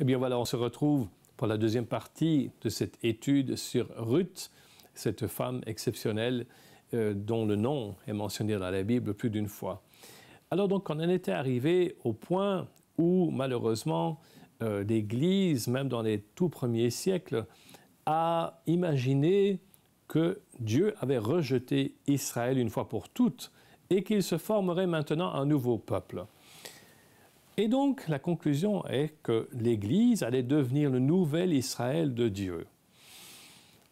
Eh bien voilà, on se retrouve pour la deuxième partie de cette étude sur Ruth, cette femme exceptionnelle dont le nom est mentionné dans la Bible plus d'une fois. Alors donc on en était arrivé au point où malheureusement l'Église, même dans les tout premiers siècles, a imaginé que Dieu avait rejeté Israël une fois pour toutes et qu'il se formerait maintenant un nouveau peuple. Et donc, la conclusion est que l'Église allait devenir le nouvel Israël de Dieu.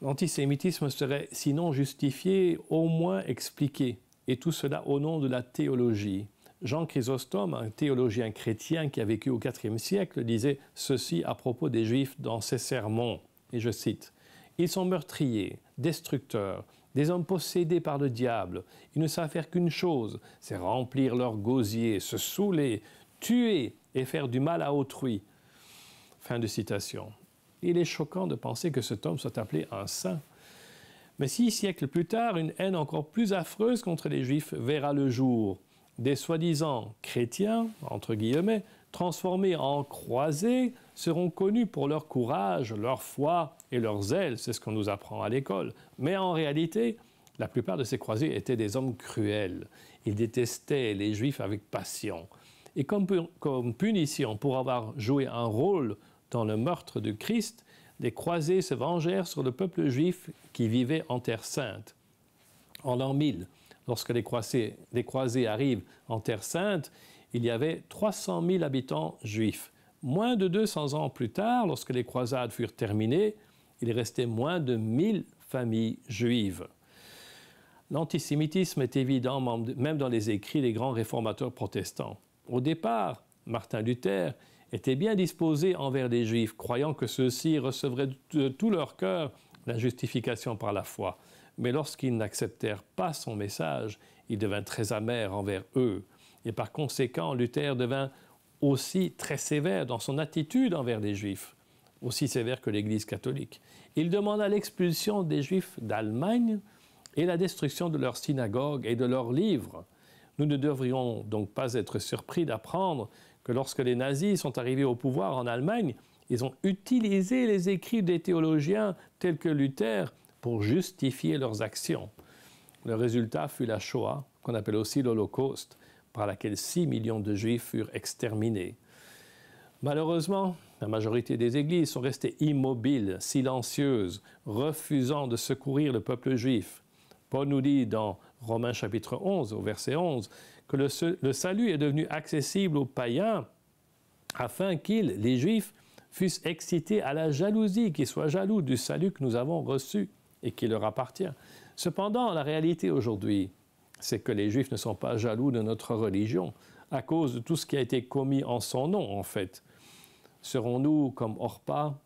L'antisémitisme serait sinon justifié, au moins expliqué, et tout cela au nom de la théologie. Jean Chrysostome, un théologien chrétien qui a vécu au IVe siècle, disait ceci à propos des Juifs dans ses sermons, et je cite, « Ils sont meurtriers, destructeurs, des hommes possédés par le diable. Ils ne savent faire qu'une chose, c'est remplir leur gosier, se saouler, tuer et faire du mal à autrui. » Fin de citation. Il est choquant de penser que cet homme soit appelé un saint. Mais 6 siècles plus tard, une haine encore plus affreuse contre les Juifs verra le jour. Des soi-disant chrétiens, entre guillemets, transformés en croisés, seront connus pour leur courage, leur foi et leur zèle, c'est ce qu'on nous apprend à l'école. Mais en réalité, la plupart de ces croisés étaient des hommes cruels. Ils détestaient les Juifs avec passion. Et comme punition pour avoir joué un rôle dans le meurtre de Christ, les croisés se vengèrent sur le peuple juif qui vivait en Terre Sainte. En l'an 1000, lorsque les croisés arrivent en Terre Sainte, il y avait 300 000 habitants juifs. Moins de 200 ans plus tard, lorsque les croisades furent terminées, il restait moins de 1000 familles juives. L'antisémitisme est évident même dans les écrits des grands réformateurs protestants. Au départ, Martin Luther était bien disposé envers les Juifs, croyant que ceux-ci recevraient de tout leur cœur la justification par la foi. Mais lorsqu'ils n'acceptèrent pas son message, il devint très amer envers eux. Et par conséquent, Luther devint aussi très sévère dans son attitude envers les Juifs, aussi sévère que l'Église catholique. Il demanda l'expulsion des Juifs d'Allemagne et la destruction de leurs synagogues et de leurs livres. Nous ne devrions donc pas être surpris d'apprendre que lorsque les nazis sont arrivés au pouvoir en Allemagne, ils ont utilisé les écrits des théologiens tels que Luther pour justifier leurs actions. Le résultat fut la Shoah, qu'on appelle aussi l'Holocauste, par laquelle 6 millions de Juifs furent exterminés. Malheureusement, la majorité des églises sont restées immobiles, silencieuses, refusant de secourir le peuple juif. Paul nous dit dans Romains chapitre 11, au verset 11, que le salut est devenu accessible aux païens afin qu'ils, les Juifs, fussent excités à la jalousie, qu'ils soient jaloux du salut que nous avons reçu et qui leur appartient. Cependant, la réalité aujourd'hui, c'est que les Juifs ne sont pas jaloux de notre religion à cause de tout ce qui a été commis en son nom, en fait. Serons-nous comme Orpa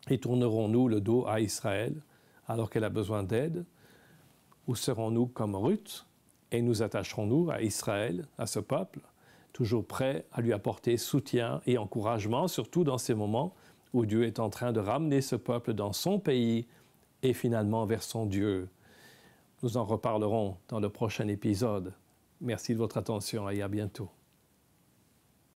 et tournerons-nous le dos à Israël alors qu'elle a besoin d'aide? Ou serons-nous comme Ruth et nous attacherons-nous à Israël, à ce peuple, toujours prêts à lui apporter soutien et encouragement, surtout dans ces moments où Dieu est en train de ramener ce peuple dans son pays et finalement vers son Dieu. Nous en reparlerons dans le prochain épisode. Merci de votre attention et à bientôt.